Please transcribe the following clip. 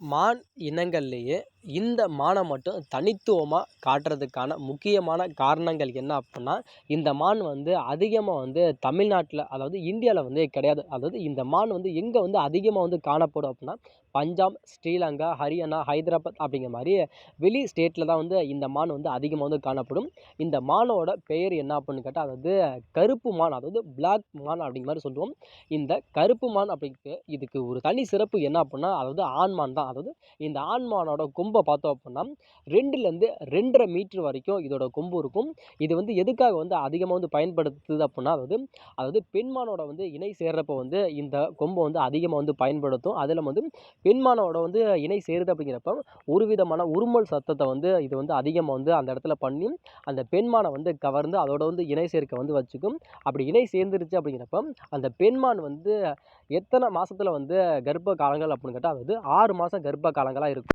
மான் இனங்கள்லேயே இந்த மானை மட்டும் தனித்துவமாக காட்டுறதுக்கான முக்கியமான காரணங்கள் என்ன அப்புடின்னா, இந்த மான் வந்து அதிகமாக வந்து தமிழ்நாட்டில், அதாவது இந்தியாவில் வந்து கிடையாது. அதாவது இந்த மான் வந்து எங்கே வந்து அதிகமாக வந்து காணப்படும் அப்புடின்னா, பஞ்சாப், ஸ்ரீலங்கா, ஹரியானா, ஹைதராபாத் அப்படிங்கிற மாதிரி வெளி ஸ்டேட்டில் தான் வந்து இந்த மான் வந்து அதிகமாக வந்து காணப்படும். இந்த மானோட பெயர் என்ன அப்படின்னு கேட்டால், அதாவது கருப்பு மான், அதாவது பிளாக் மான் அப்படிங்கிற மாதிரி சொல்லுவோம். இந்த கருப்பு மான் அப்படிங்கிறது இதுக்கு ஒரு தனி சிறப்பு என்ன அப்படின்னா, அதாவது ஆண் மான் தான். அதாவது இந்த ஆண் மானோட கொம்பை பார்த்தோம் அப்படின்னா 2லேருந்து 2.5 மீட்டர் வரைக்கும் இதோட கொம்பு இருக்கும். இது வந்து எதுக்காக வந்து அதிகமாக வந்து பயன்படுத்துது அப்படின்னா, அதாவது பெண்மானோட வந்து இணை சேர்றப்போ வந்து இந்த கொம்பை வந்து அதிகமாக வந்து பயன்படுத்தும். அதில் வந்து பெண்மானோட வந்து இணை சேருது அப்படிங்கிறப்ப ஒரு விதமான உருமல் சத்தத்தை வந்து இது வந்து அதிகமாக வந்து அந்த இடத்துல பண்ணி அந்த பெண்மானை வந்து கவர்ந்து அதோட வந்து இணை சேர்க்க வந்து வச்சுக்கும். அப்படி இணை சேர்ந்துருச்சு அப்படிங்கிறப்ப அந்த பெண்மான் வந்து எத்தனை மாசத்துல வந்து கர்ப்ப காலங்கள் அப்படின்னு கேட்டால், அதாவது 6 மாதம் கர்ப்ப காலங்களாக இருக்கும்.